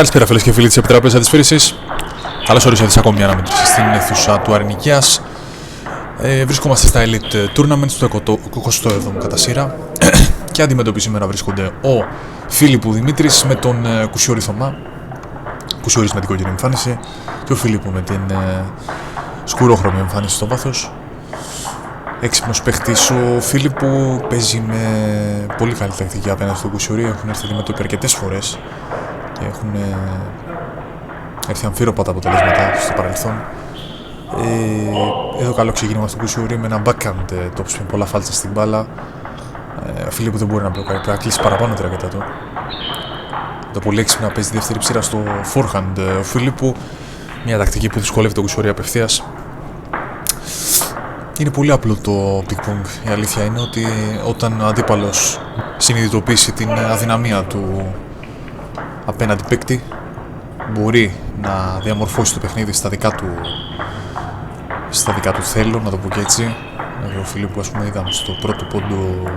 Καλησπέρα φίλες και φίλοι της Επιτραπέζα της Φύρισης. Καλώς ορίσατε σε ακόμη μια αναμέτρηση στην αίθουσα του Αρνικίας. Βρισκόμαστε στα Elite Tournament στο 27ο κατά σειρά και αντιμετωπίζουμε να βρίσκονται ο Φίλιππου Δημήτρης με τον Κουσιόρη Θωμά. Κουσιόρης με την κόκκινη εμφάνιση και ο Φίλιππου με την σκουρόχρωμη εμφάνιση στο βάθος. Έξυπνος παίχτης ο Φίλιππου, παίζει με πολύ καλή τακτική απέναντι στον Κουσιόρη. Έχουν έρθει αντιμετώπιοι αρκετές φορές και έχουν έρθει αμφίροπα αποτελέσματα στο παρελθόν. Εδώ καλό ξεκίνημα στο Κουσιόρη με ένα backhand topspin, πολλά φάλτσα στην μπάλα. Ο Φίλιππου δεν μπορεί να μπλοκάρει, πρέπει να κλείσει παραπάνω τη ρακέτα του. Το πολύ έξυπνα παίζει δεύτερη ψήρα στο forehand ο Φίλιππου, μια τακτική που δυσκολεύει τον Κουσιόρη απευθείας. Είναι πολύ απλό το ping-pong. Η αλήθεια είναι ότι όταν ο αντίπαλος συνειδητοποιήσει την αδυναμία του απέναντι παίκτη, μπορεί να διαμορφώσει το παιχνίδι στα δικά του θέλω, να το πω και έτσι. Ο Φίλιππου, ας πούμε, είδαμε στο πρώτο πόντο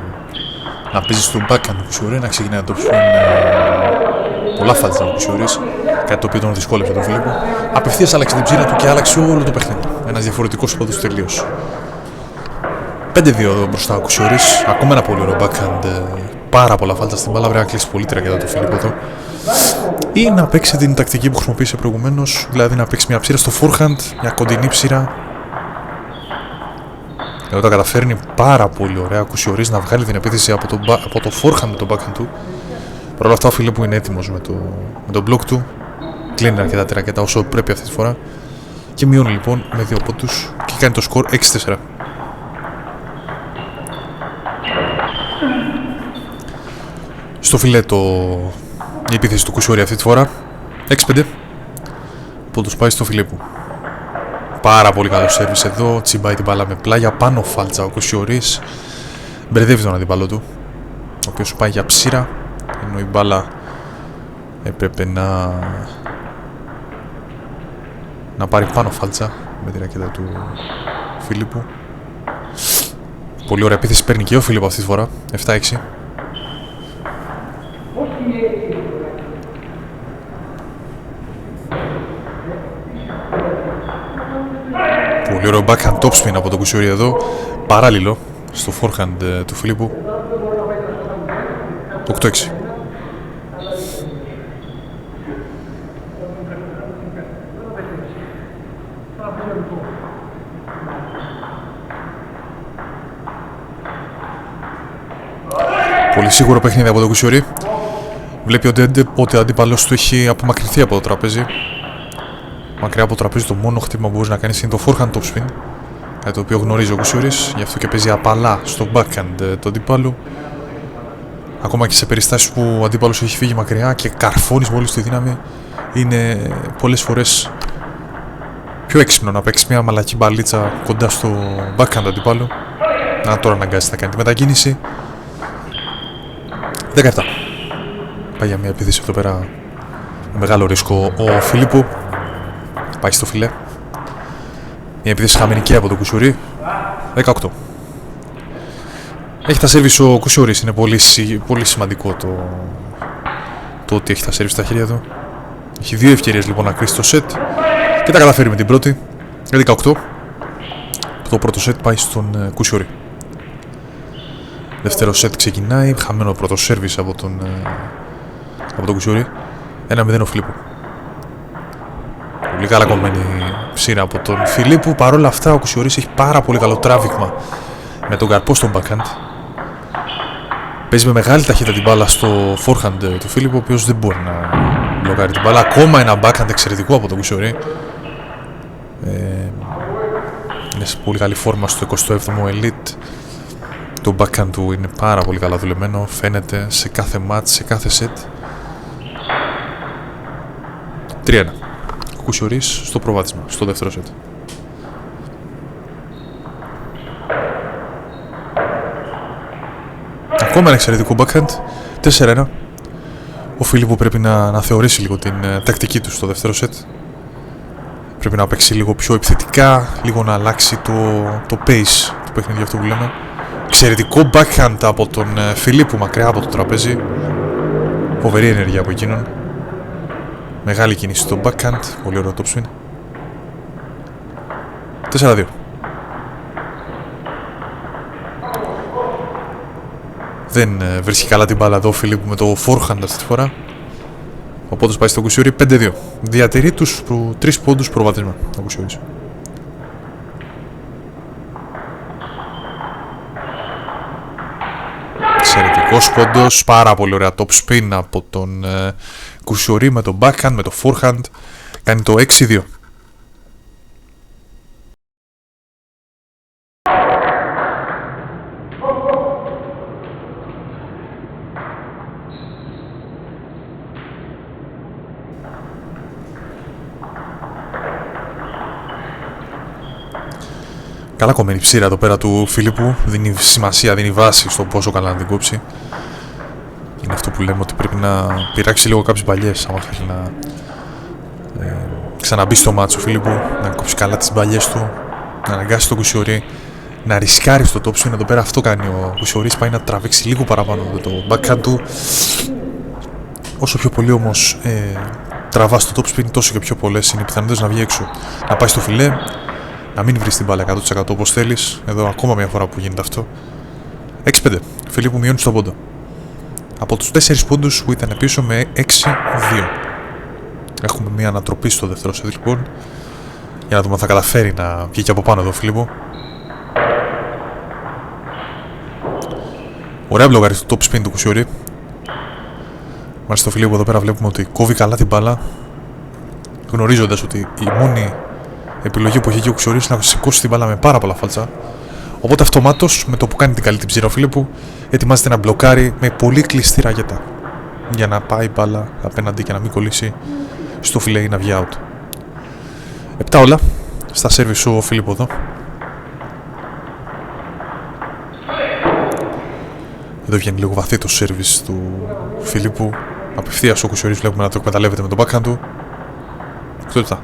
να παίζει στο backhand του Κουσιόρη, να ξεκινάει να το ψηφούν πολλά φάλτσα του Κουσιόρης, κάτι το οποίο τον δυσκόλεψε τον Φίλιππου. Απευθείας άλλαξε την ψήρα του και άλλαξε όλο το παιχνίδι. Ένας διαφορετικός πόντος τελείως. 5-2 μπροστά ο Κουσιόρης, ακόμα ένα πολύ ωραίο backhand, πάρα πολλά φάλτσα στην μπάλα, πρέπει να κλείσει πολύ τρακέτα το Φίλιππο εδώ. Ή να παίξει την τακτική που χρησιμοποίησε προηγουμένως, δηλαδή να παίξει μια ψήρα στο forehand, μια κοντινή ψήρα. Εδώ τα καταφέρνει πάρα πολύ ωραία ο Κουσιόρης να βγάλει την επίθεση από το forehand με το backhand του. Παρ' όλα αυτά ο Φίλιππου είναι έτοιμος με το block του, κλείνει αρκετά τη ρακέτα όσο πρέπει αυτή τη φορά και μειώνει λοιπόν με 2 πόντους και κάνει το σκορ 6-4. Στο φιλέ η επίθεση του Κουσιόρη αυτή τη φορά 6-5. Πόντος πάει στο Φίλιππου. Πάρα πολύ καλό σέρβις εδώ, τσιμπάει την μπάλα με πλάγια, πάνω φάλτσα ο Κουσιόρης, μπερδεύει τον αντίπαλο του, ο οποίος πάει για ψήρα, ενώ η μπάλα έπρεπε να πάρει πάνω φάλτσα με τη ρακέτα του Φίλιππου. Πολύ ωραία επίθεση παίρνει και ο Φίλιππου αυτή τη φορά, 7-6. Πολύ ωραίο backhand topspin από τον Κουσιόρη εδώ, παράλληλο στο forehand του Φίλιππου. 8-6. Πολύ σίγουρο παιχνίδι από τον Κουσιόρη. Βλέπει ότι ο αντίπαλος του έχει απομακρυνθεί από το τραπέζι. Μακριά από το τραπέζι, το μόνο χτύπημα που μπορεί να κάνει είναι το forehand topspin, το οποίο γνωρίζει ο Κουσιόρης, γι' αυτό και παίζει απαλά στο backhand του αντίπαλου. Ακόμα και σε περιστάσεις που ο αντίπαλος έχει φύγει μακριά και καρφώνει μόλις τη δύναμη, είναι πολλές φορές πιο έξυπνο να παίξει μια μαλακή μπαλίτσα κοντά στο backhand του αντίπαλου. Να τώρα αναγκάζεται να κάνει τη μετακίνηση. 17. Πάει για μια επίθεση εδώ πέρα με μεγάλο ρίσκο ο Φίλιππου. Πάει στο φιλέ. Μια επίθεση χαμένη και από τον Κουσιόρη. 18. Έχει τα σέρβις ο Κουσιόρης. Είναι πολύ σημαντικό το ότι έχει τα σέρβις στα χέρια του. Έχει 2 ευκαιρίες λοιπόν να κρίσει το σετ και τα καταφέρει με την πρώτη. 18. Το πρώτο σετ πάει στον Κουσιόρη. Δεύτερο σετ ξεκινάει. Χαμένο πρώτο σέρβις από τον Κουσιόρη. 1-0 ο Φίλιππου. Πολύ καλά κομμένη ψήρα από τον Φίλιππου. Παρ' όλα αυτά ο Κουσιόρης έχει πάρα πολύ καλό τράβηγμα με τον καρπό στον backhand. Παίζει με μεγάλη ταχύτητα την μπάλα στο forehand του Φίλιππου, ο οποίος δεν μπορεί να μπλοκάρει την μπάλα. Ακόμα ένα backhand εξαιρετικό από τον Κουσιόρη. Είναι σε πολύ καλή φόρμα στο 27ο Elite. Το backhand του είναι πάρα πολύ καλά δουλεμένο. Φαίνεται σε κάθε match, σε κάθε set. 3-1. Κουσιόρης στο προβάδισμα, στο δεύτερο σετ. Ακόμα ένα εξαιρετικό backhand. 4-1. Ο Φίλιππου πρέπει να θεωρήσει λίγο την τακτική του στο δεύτερο σετ. Πρέπει να παίξει λίγο πιο επιθετικά, λίγο να αλλάξει το pace του παιχνιδιού, αυτό που λέμε. Εξαιρετικό backhand από τον Φίλιππου μακριά από το τραπέζι. Φοβερή ενέργεια από εκείνον. Μεγάλη κίνηση στο backhand. Πολύ ωραίο top spin. 4-2. Δεν βρίσκει καλά την μπάλα εδώ ο Φιλίππου με το forehand αυτή τη φορά. Οπότε πάει στο Κουσιούρι 5-2. Διατηρεί τους 3 πόντους προβάδισμα ο Κουσιούρις. Εξαιρετικός πόντος, πάρα πολύ ωραία top spin από τον Κουσιορί με το backhand, με το forehand. Κάνει το 6-2. Καλά κομμένη ψήρα εδώ πέρα του Φιλίππου. Δίνει σημασία, δίνει βάση στο πόσο καλά να την κόψει. Είναι αυτό που λέμε ότι πρέπει να πειράξει λίγο κάποιες μπαλιές. Αν θέλει να ξαναμπεί στο μάτσο ο Φιλίππου, να κόψει καλά τις μπαλιές του, να αναγκάσει τον Κουσιορί να ρισκάρει στο top spin. Εδώ πέρα αυτό κάνει ο Κουσιορής. Πάει να τραβήξει λίγο παραπάνω το backhand του. Όσο πιο πολύ όμως τραβά στο top spin, τόσο και πιο πολλές είναι οι πιθανότητες να βγει έξω. Να πάει στο φιλέ, να μην βρει την μπάλα 100% όπως θέλεις. Εδώ ακόμα μια φορά που γίνεται αυτό. 6-5. Φιλίππου μειώνει στον πόντο. Από τους 4 πόντους που ήταν πίσω με 6-2. Έχουμε μια ανατροπή στο δεύτερο σετ λοιπόν. Για να δούμε αν θα καταφέρει να βγει και από πάνω εδώ ο Φιλίππου. Ωραία μπλοκάρι στο top spin του Κουσιορί. Μάλιστα το Φιλίππου εδώ πέρα βλέπουμε ότι κόβει καλά την μπάλα, γνωρίζοντας ότι η μόνη επιλογή που έχει και ο Κουσιορής είναι να σηκώσει την μπάλα με πάρα πολλά φάλτσα. Οπότε αυτομάτως με το που κάνει την καλή την ψήρα ο Φιλίππου ετοιμάζεται να μπλοκάρει με πολύ κλειστή ραγέτα για να πάει η μπάλα απέναντι και να μην κολλήσει στο φιλέ ή να βγει out. 7 όλα στα σέρβις ο Φιλίππου εδώ. Εδώ βγαίνει λίγο βαθύ το σέρβις του Φιλίππου. Απευθείας ο Κουσιορής βλέπουμε να το εκμεταλλεύεται με τον backhand του. 8 λεπτά.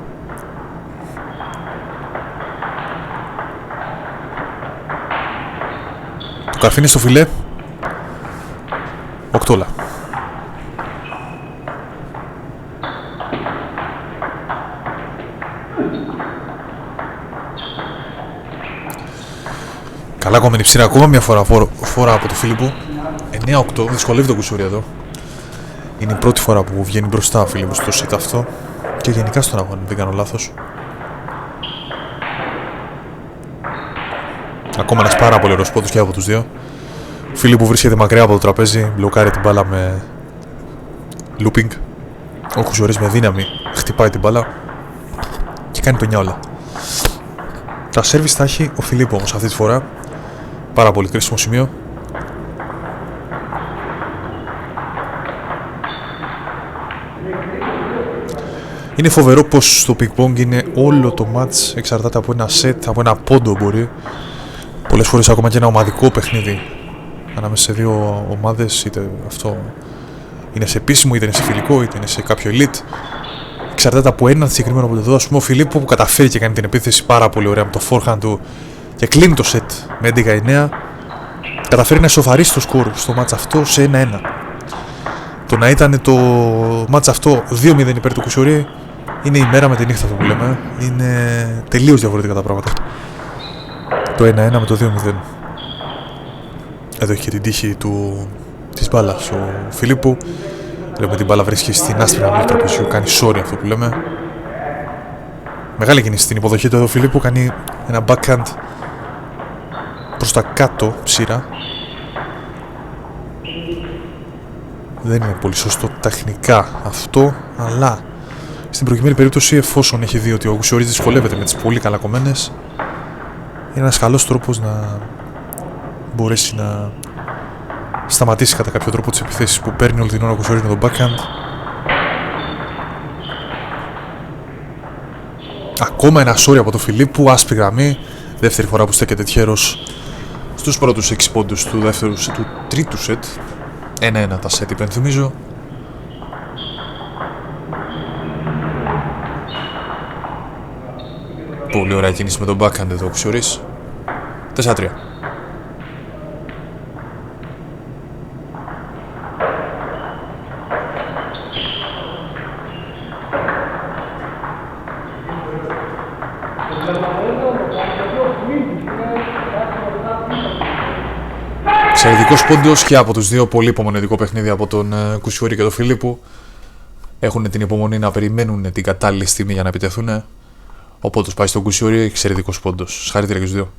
Το καρφί είναι στο φιλέ. 8 όλα. Καλά κομμένη ψήρα ακόμα μια φορά από το Φιλίππου. 9-8, δυσκολεύει το Κουσιορί εδώ. Είναι η πρώτη φορά που βγαίνει μπροστά ο Φιλίππου στο set αυτό. Και γενικά στον αγώνα, δεν κάνω λάθος. Ακόμα ένας πάρα πολύ ωραίος πόντος και από τους δύο. Ο Φιλίππου βρίσκεται μακριά από το τραπέζι, μπλοκάρει την μπάλα με looping. Ο Κουσιορής με δύναμη χτυπάει την μπάλα και κάνει το 9 όλα. Τα σέρβις τα έχει ο Φιλίππου όμως αυτή τη φορά. Πάρα πολύ κρίσιμο σημείο. Είναι φοβερό πως στο ping-pong είναι όλο το match εξαρτάται από ένα set, από ένα πόντο μπορεί. Πολλές φορές ακόμα και ένα ομαδικό παιχνίδι ανάμεσα σε δύο ομάδες, είτε αυτό είναι σε επίσημο, είτε είναι σε φιλικό, είτε είναι σε κάποιο elite. Εξαρτάται από έναν συγκεκριμένο από εδώ. Ας πούμε ο Φιλίππου που καταφέρει και κάνει την επίθεση πάρα πολύ ωραία με το forehand του και κλείνει το set με 11-9, καταφέρει να ισοφαρίσει το σκορ στο match αυτό σε 1-1. Το να ήταν το match αυτό 2-0 υπέρ του Κουσιορί είναι η μέρα με τη νύχτα, αυτό που λέμε. Είναι τελείως διαφορετικά τα πράγματα. Το 1-1 με το 2-0. Εδώ έχει και την τύχη της μπάλας ο Φιλίππου. Βλέπουμε την μπάλα βρίσκει στην άσπρη γραμμή του τραπεζιού. Κάνει sorry αυτό που λέμε. Μεγάλη κίνηση στην υποδοχή του εδώ ο Φιλίππου. Κάνει ένα backhand προς τα κάτω ψήρα. Δεν είναι πολύ σωστό τεχνικά αυτό, αλλά στην προκειμένη περίπτωση, εφόσον έχει δει ότι ο Κουσιορής δυσκολεύεται με τις πολύ καλά κομμένες, είναι ένας καλός τρόπος να μπορέσει να σταματήσει κατά κάποιο τρόπο τις επιθέσεις που παίρνει όλη την ώρα ο Κουσιορής με τον backhand. Ακόμα ένα sorry από το Φιλίππου, άσπρη γραμμή. Δεύτερη φορά που στέκεται τυχαίρος στους πρώτους 6 πόντους του τρίτου σετ. 1-1 τα σετ, υπενθυμίζω. Πολύ ωραία κίνηση με τον backhand εδώ ο Κουσιορής. 4-3. Εξαιρετικός πόντος και από τους δύο. Πολύ υπομονετικό παιχνίδι από τον Κουσιόρη και τον Φιλίππου. Έχουν την υπομονή να περιμένουν την κατάλληλη στιγμή για να επιτεθούν. Οπότε πάει στον Κουσιόρη, εξαιρετικός πόντος. Συγχαρητήρια και στους δύο.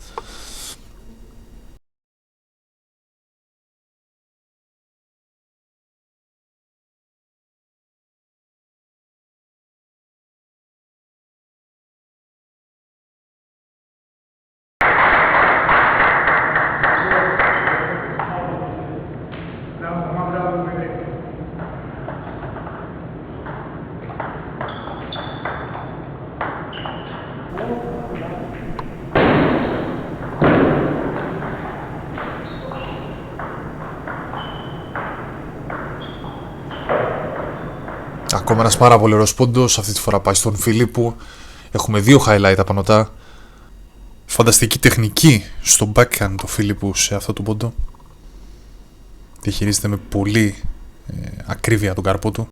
Ακόμα ένας πάρα πολύ ωραίος πόντος. Αυτή τη φορά πάει στον Φιλίππου. Έχουμε δύο highlight απανωτά. Φανταστική τεχνική στο backhand του Φιλίππου σε αυτό το πόντο. Διαχειρίζεται με πολύ ακρίβεια τον καρπό του.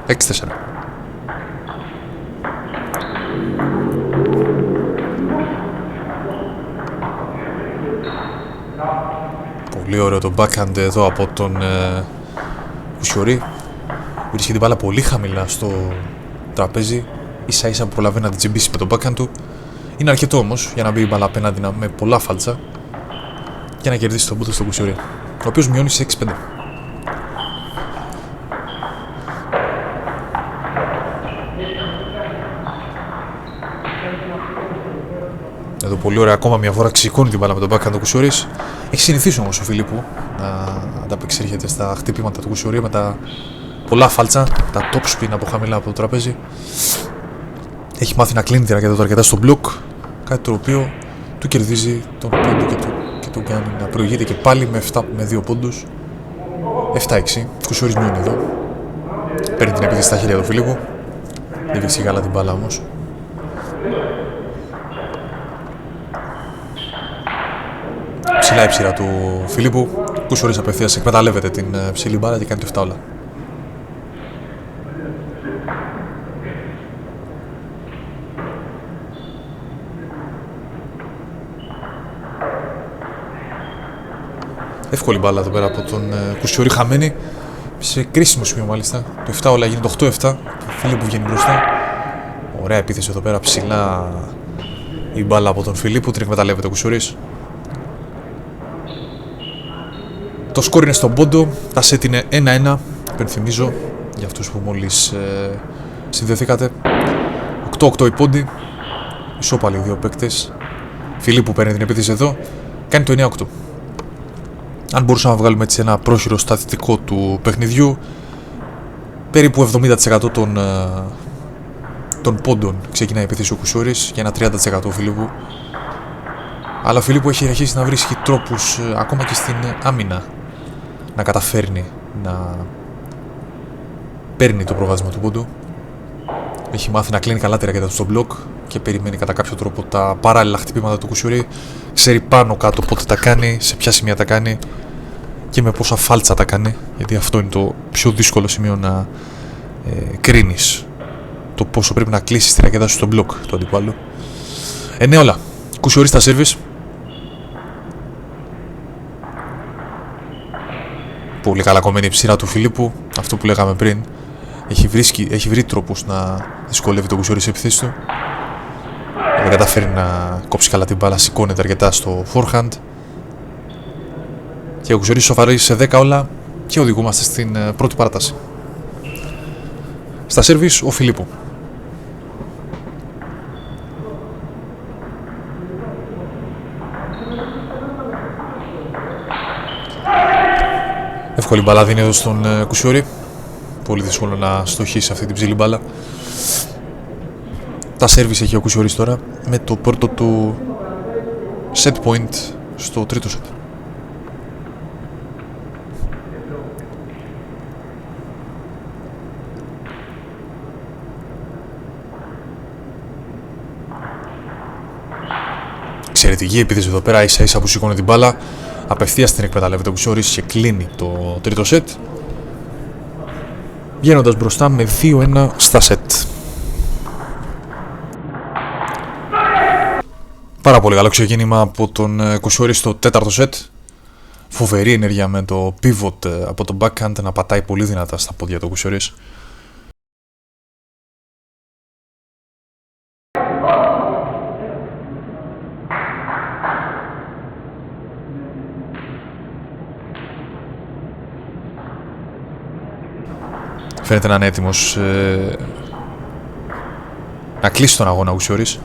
Έξι-4. Πολύ ωραίο το backhand εδώ από τον Κουσιόρη. Βρίσκει την μπάλα πολύ χαμηλά στο τραπέζι. Ίσα ίσα που προλαβαίνει να την τσιμπήσει με το backhand του. Είναι αρκετό όμως για να μπει η μπάλα απέναντι με πολλά φάλτσα και να κερδίσει τον πόντο στον Κουσιόρη, ο οποίος μειώνει σε 6-5. Εδώ πολύ ωραία, ακόμα μια φορά ξηκώνει την μπάλα με τον backhand του Κουσιόρης. Έχει συνηθίσει όμως ο Φιλίππου να ανταπεξέρχεται στα χτυπήματα του Κουσιόρη με τα πολλά φάλτσα, τα top spin από χαμηλά από το τραπέζι. Έχει μάθει να κλείνει την ρακέτα του αρκετά στο μπλοκ, κάτι το οποίο του κερδίζει τον πόντο και τον κάνει να προηγείται και πάλι με 2 πόντους. 7-6. Κουσιόρης μειώνει εδώ. Παίρνει την επίθεση στα χέρια του Φιλίππου. Δεν βρίσκει καλά την μπάλα όμως. Ψηλά η ψήρα του Φιλίππου. Κουσιόρης απευθείας εκμεταλλεύεται την ψηλή μπάλα και κάνει το 7 όλα. Εύκολη μπάλα εδώ πέρα από τον Κουσιόρη, χαμένη σε κρίσιμο σημείο μάλιστα. Το 7 όλα γίνεται 8-7. Το Φιλίππου βγαίνει μπροστά. Ωραία επίθεση εδώ πέρα, ψηλά η μπάλα από τον Φιλίππου, την εκμεταλλεύεται ο Κουσιόρης. Το σκόρ είναι στον πόντο, τα σετ είναι 1-1. Υπενθυμίζω για αυτούς που μόλις συνδεθήκατε. 8-8 οι πόντοι. Ισόπαλοι οι δύο παίκτες. Φιλίππου παίρνει την επίθεση εδώ, κάνει το 9-8. Αν μπορούσαμε να βγάλουμε έτσι ένα πρόχειρο στατιστικό του παιχνιδιού, περίπου 70% των πόντων ξεκινάει η επίθεση ο Κουσιόρης και ένα 30% ο Φιλίππου. Αλλά ο Φιλίππου έχει αρχίσει να βρίσκει τρόπους ακόμα και στην άμυνα να καταφέρνει να παίρνει το προβάδισμα του πόντου. Έχει μάθει να κλείνει καλά τη ρακέτα του στο μπλοκ και περιμένει κατά κάποιο τρόπο τα παράλληλα χτυπήματα του Κουσιόρη. Ξέρει πάνω κάτω πότε τα κάνει, σε ποια σημεία τα κάνει και με πόσα φάλτσα τα κάνει, γιατί αυτό είναι το πιο δύσκολο σημείο να κρίνεις το πόσο πρέπει να κλείσεις τη ρακέτα σου στο μπλοκ του αντιπάλου. Ναι, όλα. Κουσιόρη στα σέρβις. Πολύ καλά κομμένη η ψήρα του Φιλίππου. Αυτό που λέγαμε πριν. Έχει βρει τρόπους να δυσκολεύει τον Κουσιόρη σε επιθέσεις του. Δεν καταφέρει να κόψει καλά την μπάλα, σηκώνεται αρκετά στο forehand. Και ο Κουσιόρης σοφαρίζει σε 10 όλα και οδηγούμαστε στην πρώτη παράταση. Στα σέρβις ο Φιλίππου. Εύκολη μπαλά δίνει εδώ στον Κουσιόρη. Πολύ δύσκολο να στοχίσει αυτή την ψηλή μπάλα. Τα σέρβις έχει ο Κουσιόρης τώρα με το πρώτο του set point στο τρίτο set. Εξαιρετική επίθεση εδώ πέρα, ίσα ίσα που σηκώνει την μπάλα. Απευθείας την εκμεταλλεύεται ο Κουσιώρης και κλείνει το τρίτο σετ. Βγαίνοντας μπροστά με 2-1 στα σετ. Πάρα πολύ καλό ξεκίνημα από τον Κουσιώρη στο τέταρτο σετ. Φοβερή ενέργεια με το pivot από τον backhand να πατάει πολύ δυνατά στα πόδια του Κουσιώρης. Φαίνεται να είναι έτοιμος να κλείσει τον αγώνα ο Κουσιώρης.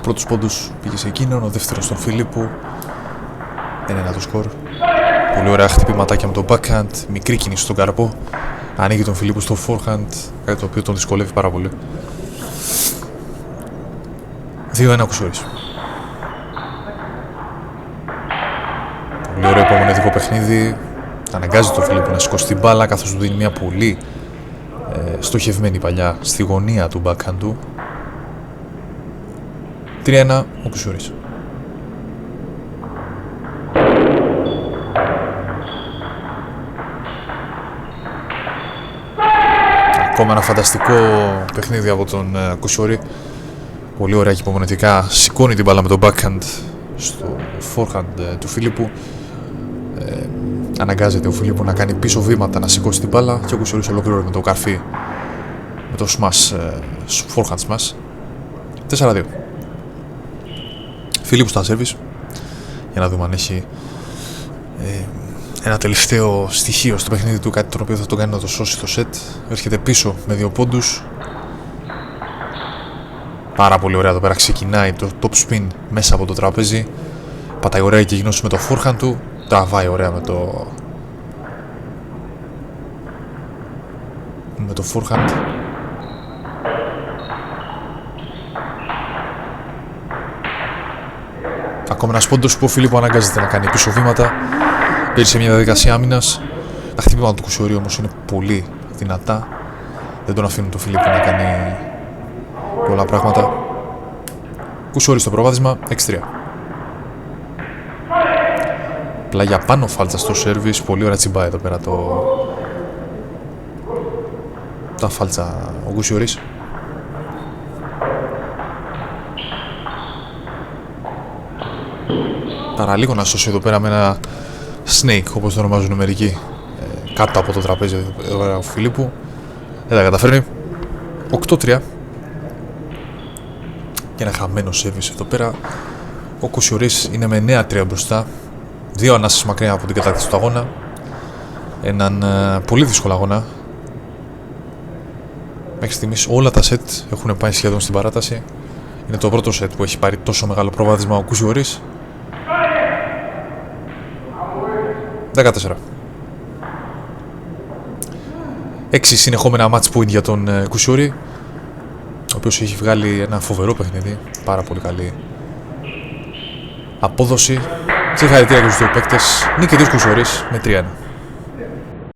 Πρώτους πόντους πήγε σε εκείνον, ο δεύτερος στον Φίλιππου. 1-1 το σκορ. Πολύ ωραία χτυπηματάκια με το backhand, μικρή κίνηση στον καρπό. Ανοίγει τον Φίλιππου στο forehand, κάτι το οποίο τον δυσκολεύει πάρα πολύ. 2-1 Κουσιώρης. Πολύ ωραίο υπομονετικό παιχνίδι. Αναγκάζει τον Φίλιππο να σηκώσει την μπάλα, καθώς του δίνει μια πολύ στοχευμένη παλιά στη γωνία του backhand του. 3-1 ο Κουσιώρης. Ακόμα ένα φανταστικό παιχνίδι από τον Κουσιώρη. Πολύ ωραία και υπομονετικά σηκώνει την μπάλα με τον backhand στο forehand του Φίλιππου. Αναγκάζεται ο Φίλιππου να κάνει πίσω βήματα, να σηκώσει την μπάλα και ο Κουσιώρης ολοκληρώνει με το καρφί, με το smash, forehand smash. 4-2. Φίλιππου στα service, για να δούμε αν έχει ένα τελευταίο στοιχείο στο παιχνίδι του, κάτι το οποίο θα τον κάνει να το σώσει το set. Έρχεται πίσω με 2 πόντους. Πάρα πολύ ωραία εδώ πέρα, ξεκινάει το top spin μέσα από το τραπέζι. Πατάει ωραία και γινώσει με το forehand του. Τραβάει ωραία με το forehand. Ακόμα ένας πόντος που ο Φίλιππο αναγκάζεται να κάνει πίσω βήματα. Παίρνει σε μια διαδικασία άμυνας. Τα χτυπήματα του Κουσιώρη όμως είναι πολύ δυνατά. Δεν τον αφήνουν τον Φίλιππο να κάνει πολλά πράγματα. Κουσιώρη στο προβάδισμα, 6-3. Πλάγια πάνω φάλτσα στο σέρβις, πολύ ωραία τσιμπάει εδώ πέρα τα φάλτσα ο Κουσιώρης. Παραλίγο να σώσει εδώ πέρα με ένα snake, όπως το ονομάζουν μερικοί, κάτω από το τραπέζι εδώ πέρα ο Φίλιππου. Δεν τα καταφέρνει. 8-3. Και ένα χαμένο σέρβις εδώ πέρα. Ο Κουσιώρης είναι με 9-3 μπροστά. 2 ανάσες μακριά από την κατάκτηση του αγώνα. Έναν πολύ δύσκολο αγώνα. Μέχρι στιγμής όλα τα σετ έχουν πάει σχεδόν στην παράταση. Είναι το πρώτο σετ που έχει πάρει τόσο μεγάλο προβάδισμα ο Κουσιώρης. 14. 6 συνεχόμενα match point για τον Κουσιώρη, ο οποίος έχει βγάλει ένα φοβερό παιχνίδι. Πάρα πολύ καλή απόδοση. Συγχαρητήρια και στους δύο παίκτες. Νίκη της Κουσιώρης με 3-1.